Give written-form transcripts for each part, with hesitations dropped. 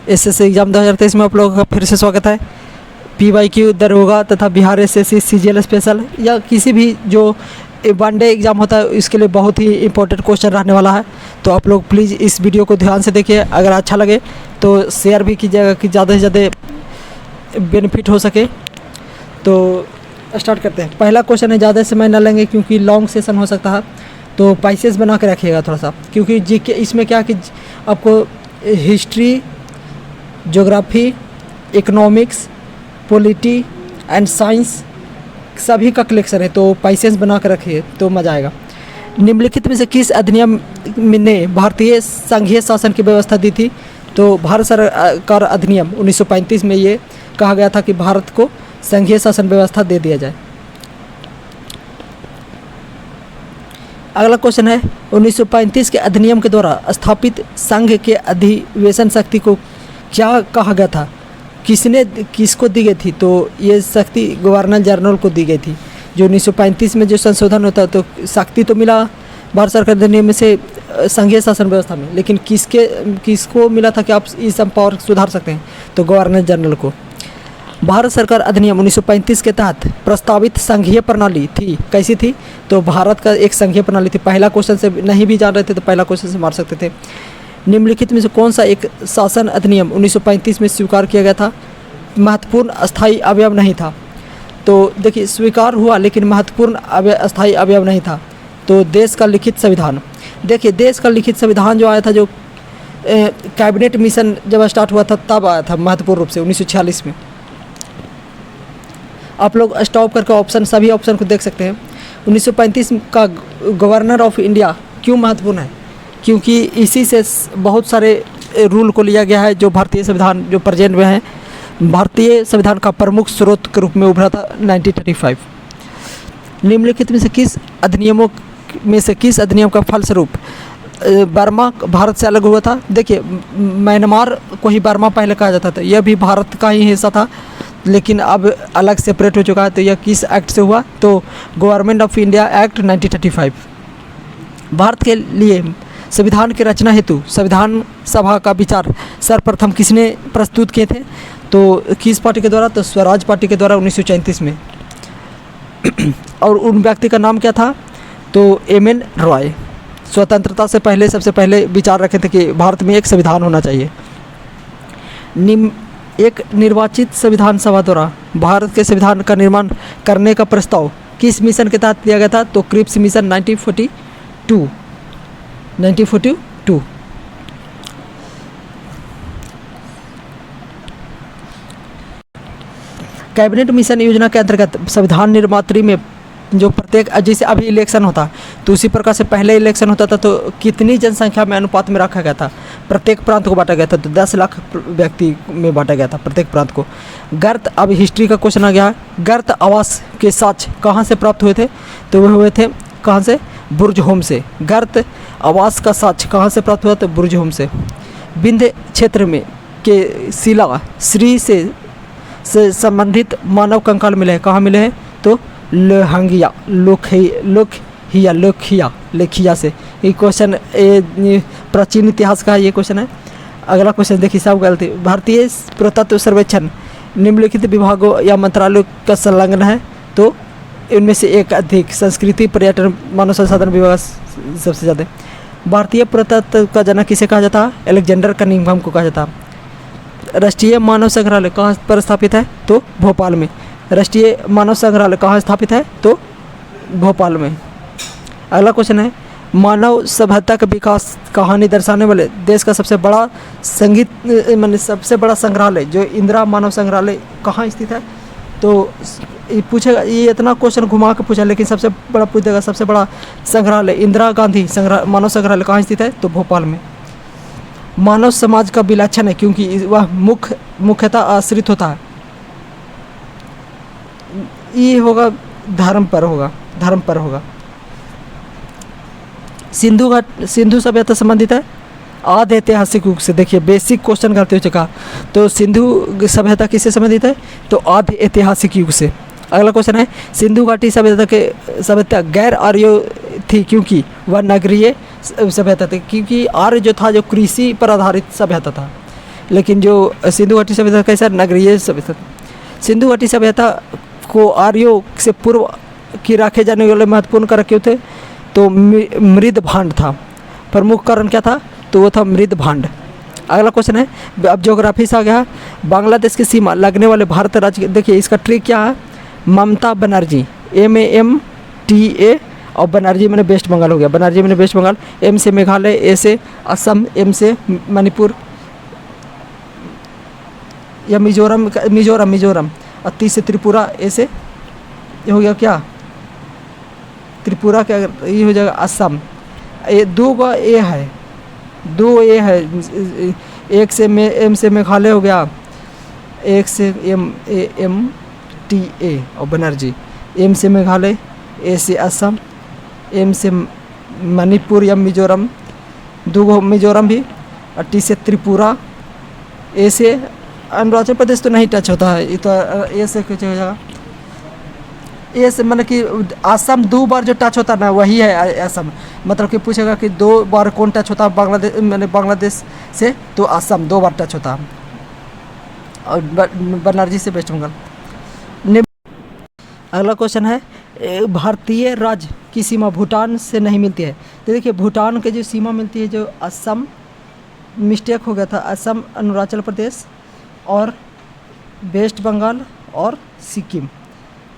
SSC exam 2023 में आप लोगों का फिर से स्वागत है। पीवाईक्यू दरोगा तथा बिहार एसएससी सीजीएल स्पेशल या किसी भी जो वनडे एग्ज़ाम होता है इसके लिए बहुत ही इंपॉर्टेंट क्वेश्चन रहने वाला है। तो आप लोग प्लीज़ इस वीडियो को ध्यान से देखिए, अगर अच्छा लगे तो शेयर भी कीजिएगा कि ज़्यादा से ज़्यादा बेनिफिट हो सके। तो स्टार्ट करते हैं। पहला क्वेश्चन है, ज़्यादा समय न लेंगे क्योंकि लॉन्ग सेशन हो सकता है, तो पैसेज बना के रखिएगा थोड़ा सा, क्योंकि जीके इसमें क्या कि आपको history, geography, economics, polity and science सभी का कलेक्शन है, तो पैसेज बना कर रखिए तो मज़ा आएगा। निम्नलिखित में से किस अधिनियम ने भारतीय संघीय शासन की व्यवस्था दी थी? तो भारत सरकार अधिनियम 1935 में ये कहा गया था कि भारत को संघीय शासन व्यवस्था दे दिया जाए। अगला क्वेश्चन है, 1935 के अधिनियम के द्वारा स्थापित संघ के अधिवेशन शक्ति को क्या कहा गया था? किसको दी गई थी? तो ये शक्ति गवर्नर जनरल को दी गई थी। जो 1935 में जो संशोधन होता है तो शक्ति तो मिला भारत सरकार अधिनियम में से संघीय शासन व्यवस्था में, लेकिन किसको मिला था कि आप इस पावर सुधार सकते हैं? तो गवर्नर जनरल को। भारत सरकार अधिनियम 1935 के तहत प्रस्तावित संघीय प्रणाली थी, कैसी थी? तो भारत का एक संघीय प्रणाली थी। पहला क्वेश्चन से नहीं भी जान रहे थे तो पहला क्वेश्चन से मार सकते थे। निम्नलिखित में से कौन सा एक शासन अधिनियम 1935 में स्वीकार किया गया था? महत्वपूर्ण अस्थायी अवयव नहीं था। तो देखिए, स्वीकार हुआ लेकिन महत्वपूर्ण अस्थायी अवयव नहीं था। तो देश का लिखित संविधान। देखिए, देश का लिखित संविधान जो आया था, जो कैबिनेट मिशन जब स्टार्ट हुआ था तब आया था महत्वपूर्ण रूप से 1946 में। आप लोग स्टॉप करके ऑप्शन सभी ऑप्शन को देख सकते हैं। 1935 का गवर्नर ऑफ इंडिया क्यों महत्वपूर्ण है? क्योंकि इसी से बहुत सारे रूल को लिया गया है। जो भारतीय संविधान जो प्रेजेंट में है, भारतीय संविधान का प्रमुख स्रोत के रूप में उभरा था 1935। निम्नलिखित में से किस अधिनियम का फलस्वरूप बर्मा भारत से अलग हुआ था? देखिए, म्यांमार को ही बर्मा पहले कहा जाता था, यह भी भारत का ही हिस्सा था लेकिन अब अलग सेपरेट हो चुका है। तो यह किस एक्ट से हुआ? तो government of India act 1935। Bharat के लिए संविधान की रचना हेतु संविधान सभा का विचार सर्वप्रथम किसने प्रस्तुत किए थे? तो किस पार्टी के द्वारा? तो स्वराज पार्टी के द्वारा 1934 में। और उन व्यक्ति का नाम क्या था? तो एम.एन. रॉय। स्वतंत्रता से पहले सबसे पहले विचार रखे थे कि भारत में एक संविधान होना चाहिए। एक निर्वाचित संविधान सभा द्वारा भारत के संविधान का निर्माण करने का प्रस्ताव किस मिशन के तहत दिया गया था? तो क्रिप्स मिशन 1942। कैबिनेट मिशन योजना के अंतर्गत संविधान निर्मात्री में जो प्रत्येक, जैसे अभी इलेक्शन होता तो उसी प्रकार से पहले इलेक्शन होता था तो कितनी जनसंख्या में अनुपात में रखा गया था? प्रत्येक प्रांत को बांटा गया था, तो 10 लाख व्यक्ति में बांटा गया था प्रत्येक प्रांत को। गर्त, अब हिस्ट्री का क्वेश्चन आ गया है। गर्त आवास के साक्ष्य कहाँ से प्राप्त हुए थे? तो वह हुए थे कहाँ से? बुर्ज होम से। गर्त आवास का साक्ष्य कहाँ से प्राप्त हुआ? तो बुर्ज होम से। विंध्य क्षेत्र में के शिला श्री से संबंधित मानव कंकाल मिले हैं, कहाँ मिले हैं? तो लोहंगिया लेखिया से। ये क्वेश्चन प्राचीन इतिहास का ये क्वेश्चन है। अगला क्वेश्चन देखिए, सब गलती। भारतीय पुरातत्व सर्वेक्षण निम्नलिखित विभागों या मंत्रालयों का संलग्न है, तो इनमें से एक अधिक। संस्कृति, पर्यटन, मानव संसाधन विभाग सबसे ज़्यादा। भारतीय पुरातत्व का जनक किसे कहा जाता है? अलेक्जेंडर कनिंघम को कहा जाता है। राष्ट्रीय मानव संग्रहालय कहाँ पर स्थापित है? तो भोपाल में। राष्ट्रीय मानव संग्रहालय कहाँ स्थापित है? तो भोपाल में। अगला क्वेश्चन है, मानव सभ्यता का विकास कहानी दर्शाने वाले देश का सबसे बड़ा सबसे बड़ा संग्रहालय जो इंदिरा मानव संग्रहालय कहाँ स्थित है? तो पूछेगा, ये इतना क्वेश्चन घुमा के पूछा लेकिन सबसे बड़ा पूछ देगा। सबसे बड़ा संग्रहालय इंदिरा गांधी मानव संग्रहालय कहाँ स्थित है? तो भोपाल में। मानव समाज का विलक्षण है क्योंकि वह मुख्यतः आश्रित होता है। ये होगा धर्म पर होगा। सिंधु सभ्यता संबंधित है आधि ऐतिहासिक युग से। देखिए, बेसिक क्वेश्चन गलती हो चुका। तो सिंधु सभ्यता किससे संबंधित है? तो आधि ऐतिहासिक युग से। अगला क्वेश्चन है, सिंधु घाटी सभ्यता गैर आर्य थी क्योंकि वह नगरीय सभ्यता थी, क्योंकि आर्य जो था जो कृषि पर आधारित सभ्यता था, लेकिन जो सिंधु घाटी सभ्यता कैसा नगरीय सभ्यता। सिंधु घाटी सभ्यता को आर्यों से पूर्व की रखे जाने वाले महत्वपूर्ण कारक क्यों थे, तो मृद भांड था। प्रमुख कारण क्या था, तो वो था मृद भांड। अगला क्वेश्चन है, अब ज्योग्राफी से आ गया, बांग्लादेश की सीमा लगने वाले भारत राज्य, देखिए इसका ट्रिक क्या है, ममता बनर्जी, MAMTA, और बनर्जी मैंने वेस्ट बंगाल हो गया, बनर्जी मैंने वेस्ट बंगाल, M से मेघालय, A से असम, M से मणिपुर या मिजोरम, और T से त्रिपुरा, A से ये हो गया क्या, त्रिपुरा, क्या ये हो जाएगा असम। ये दो का ए है, दो ए है, एक से M से मेघालय हो गया, एक से MAMTA और बनर्जी, M से मेघालय, A से असम, M से मणिपुर या मिजोरम, दो मिजोरम भी, और T से त्रिपुरा, A से अरुणाचल प्रदेश तो नहीं टच होता है, ये तो A से कुछ हो जाएगा, ए से मतलब कि असम 2 बार जो टच होता है ना वही है असम, मतलब कि पूछेगा कि 2 बार कौन टच होता है बांग्लादेश, मैंने बांग्लादेश से, तो असम 2 बार टच होता है, और बनर्जी से वेस्ट बंगाल। अगला क्वेश्चन है, भारतीय राज्य की सीमा भूटान से नहीं मिलती है, तो देखिए भूटान के जो सीमा मिलती है, जो असम, मिस्टेक हो गया था, असम, अरुणाचल प्रदेश और वेस्ट बंगाल और सिक्किम,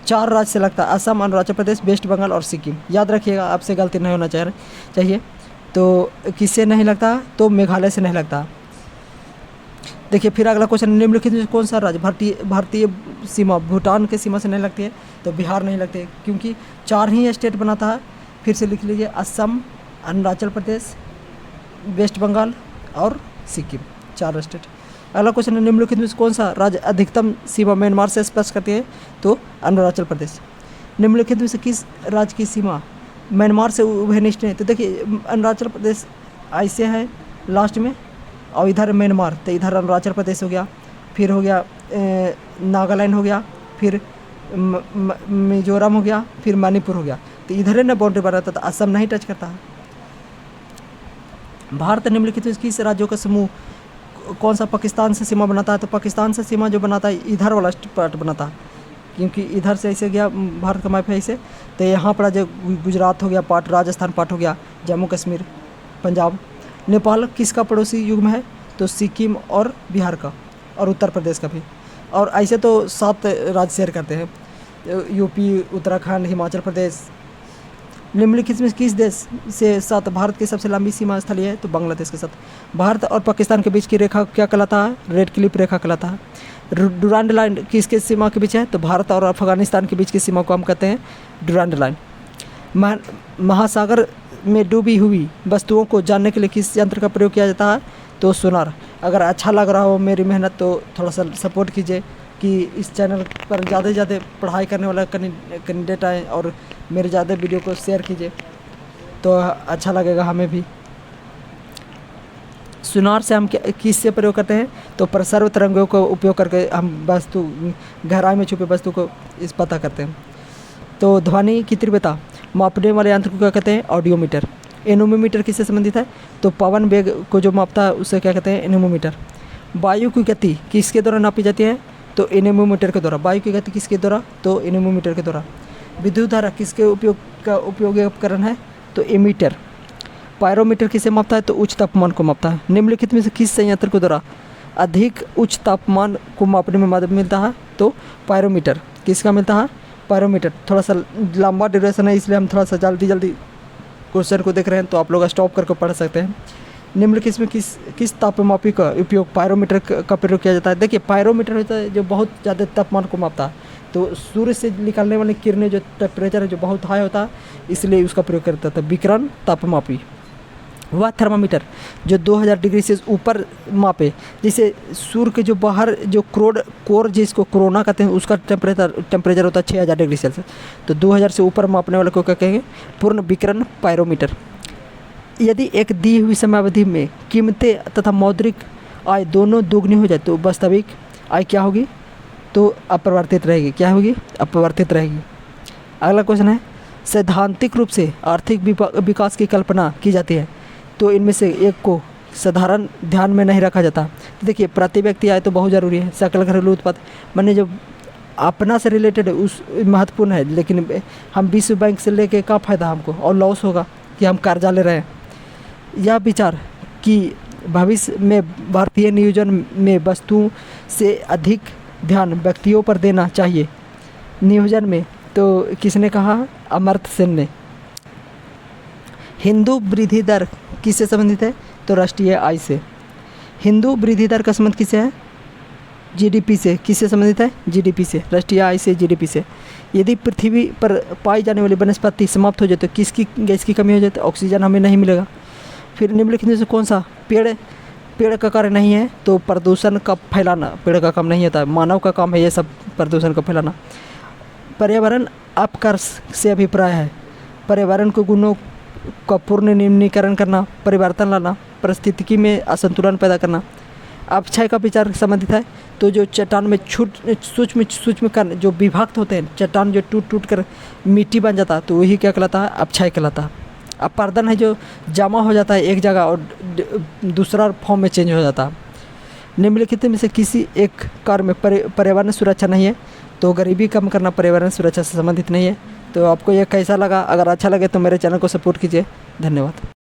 4 राज्य से लगता है, असम, अरुणाचल प्रदेश, वेस्ट बंगाल और सिक्किम। याद रखिएगा, आपसे गलती नहीं होना चाहिए। तो किससे नहीं लगता, तो मेघालय से नहीं लगता। देखिए फिर अगला क्वेश्चन, निम्नलिखित में कौन सा राज्य भारतीय सीमा भूटान के सीमा से नहीं लगती है, तो बिहार नहीं लगते, क्योंकि 4 ही स्टेट बनाता है। फिर से लिख लीजिए, असम, अरुणाचल प्रदेश, वेस्ट बंगाल और सिक्किम, 4 स्टेट। अगला क्वेश्चन है, निम्नलिखित में कौन सा राज्य अधिकतम सीमा म्यांमार से स्पर्श करती है, तो अरुणाचल प्रदेश। निम्नलिखित में से किस राज्य की सीमा म्यांमार से उभयनिष्ठ है, तो देखिए अरुणाचल प्रदेश ऐसे है लास्ट में, और इधर म्यांमार, तो इधर अरुणाचल प्रदेश हो गया, फिर हो गया नागालैंड हो गया, फिर मिजोरम हो गया, फिर मणिपुर हो गया, तो इधर ना बाउंड्री बनाता, तो असम नहीं टच करता है। भारत निम्नलिखित में किस राज्यों का समूह कौन सा पाकिस्तान से सीमा बनाता है, तो पाकिस्तान से सीमा जो बनाता है इधर वाला पार्ट बनाता है, क्योंकि इधर से ऐसे गया भारत का मैप है ऐसे, तो यहाँ पर जो गुजरात हो गया पार्ट, राजस्थान पार्ट हो गया, जम्मू कश्मीर, पंजाब। नेपाल किसका पड़ोसी युग्म है, तो सिक्किम और बिहार का, और उत्तर प्रदेश का भी, और ऐसे तो 7 राज्य शेयर करते हैं, यूपी, उत्तराखंड, हिमाचल प्रदेश। निम्नलिखित में किस देश से साथ भारत की सबसे लंबी सीमा स्थलीय है, तो बांग्लादेश के साथ। भारत और पाकिस्तान के बीच की रेखा क्या कहलाता है, रेड क्लिफ रेखा कहलाता है। डुरांड लाइन किसके सीमा के बीच है, तो भारत और अफगानिस्तान के बीच की सीमा को हम कहते हैं डुरांड लाइन। महासागर में डूबी हुई वस्तुओं को जानने के लिए किस यंत्र का प्रयोग किया जाता है, तो सोनार। अगर अच्छा लग रहा हो मेरी मेहनत तो थोड़ा सा सपोर्ट कीजिए कि इस चैनल पर ज़्यादा से ज़्यादा पढ़ाई करने वाला कैंडिडेट आए, और मेरे ज़्यादा वीडियो को शेयर कीजिए तो अच्छा लगेगा हमें भी। सोनार से हम किससे प्रयोग करते हैं, तो प्रसर्व तरंगों का उपयोग करके हम वस्तु, गहराई में छुपे वस्तु को इस पता करते हैं। तो ध्वनि की तीव्रता मापने वाले यंत्र को क्या कहते हैं, ऑडियोमीटर। एनोमीटर किससे संबंधित है, तो पवन वेग को जो मापता है उसे क्या कहते हैं, एनोमीटर। वायु की गति किसके द्वारा नापी जाती है, तो एनेमोमीटर के द्वारा। वायु की गति किसके द्वारा, तो एनेमोमीटर के द्वारा। विद्युत धारा किसके उपयोगी उपकरण है, तो एमीटर। पायरोमीटर किसे मापता है, तो उच्च तापमान को मापता है। निम्नलिखित में से किस संयंत्र के द्वारा अधिक उच्च तापमान को मापने में मदद मिलता है, तो पायरोमीटर। किसका मिलता है, पायरोमीटर। थोड़ा सा लंबा ड्यूरेशन है इसलिए हम थोड़ा सा जल्दी क्वेश्चन को देख रहे हैं, तो आप लोग स्टॉप करके पढ़ सकते हैं। निम्नलिखित में किस तापमापी का उपयोग पायरोमीटर का प्रयोग किया जाता है। देखिए पायरोमीटर होता है जो बहुत ज़्यादा तापमान को मापता है, तो सूर्य से निकलने वाली किरणें जो टेम्परेचर है जो बहुत हाई होता है, इसलिए उसका प्रयोग करता था। विकिरण तापमापी। वह थर्मामीटर जो 2000 डिग्री से ऊपर मापे, जैसे सूर्य के जो बाहर जो कोर जिसको कोरोना कहते हैं उसका टेम्परेचर होता है 6000 डिग्री सेल्सियस, तो 2000 से ऊपर मापने वाले को क्या कहेंगे, पूर्ण विकिरण पायरोमीटर। यदि एक दी हुई समयावधि में कीमतें तथा मौद्रिक आय दोनों दोगुनी हो जाए तो वास्तविक आय क्या होगी, तो अपरिवर्तित रहेगी। क्या होगी, अपरिवर्तित रहेगी। अगला क्वेश्चन है, सैद्धांतिक रूप से आर्थिक विकास की कल्पना की जाती है, तो इनमें से एक को साधारण ध्यान में नहीं रखा जाता। तो देखिए प्रति व्यक्ति आय तो बहुत ज़रूरी है, सकल घरेलू उत्पाद मैंने जो अपना से रिलेटेड है उस महत्वपूर्ण है, लेकिन हम विश्व बैंक से लेके क्या फ़ायदा हमको, और लॉस होगा कि हम कर्जा ले रहे हैं। यह विचार कि भविष्य में भारतीय नियोजन में वस्तुओं से अधिक ध्यान व्यक्तियों पर देना चाहिए नियोजन में, तो किसने कहा? अमर्त्य सेन ने। हिंदू वृद्धि दर किससे संबंधित है? तो राष्ट्रीय आय से। हिंदू वृद्धि दर का संबंध किससे है? जीडीपी से। किससे संबंधित है? जीडीपी से, राष्ट्रीय आय से, जीडीपी से। यदि पृथ्वी पर पाई जाने वाली वनस्पति समाप्त हो जाए तो किसकी गैस की कमी हो जाए? तो ऑक्सीजन हमें नहीं मिलेगा। फिर निम्नलिखित में से कौन सा पेड़ का कार्य नहीं है? तो प्रदूषण का फैलाना पेड़ का काम नहीं होता है, मानव का काम है ये सब प्रदूषण को फैलाना। पर्यावरण अपकर्ष से अभिप्राय है पर्यावरण के गुणों का पूर्ण निम्नीकरण करना, परिवर्तन लाना, परिस्थितिकी में असंतुलन पैदा करना। अपक्षय का विचार संबंधित है, तो जो चट्टान में सूक्ष्म कण जो विभक्त होते हैं, चट्टान जो टूट कर मिट्टी बन जाता है, तो वही क्या कहलाता है? अपक्षय कहलाता है। अपर्दन है जो जमा हो जाता है एक जगह और दूसरा फॉर्म में चेंज हो जाता है। निम्नलिखित में से किसी एक कार्य में पर्यावरण सुरक्षा नहीं है, तो गरीबी कम करना पर्यावरण सुरक्षा से संबंधित नहीं है। तो आपको ये कैसा लगा? अगर अच्छा लगे तो मेरे चैनल को सपोर्ट कीजिए। धन्यवाद।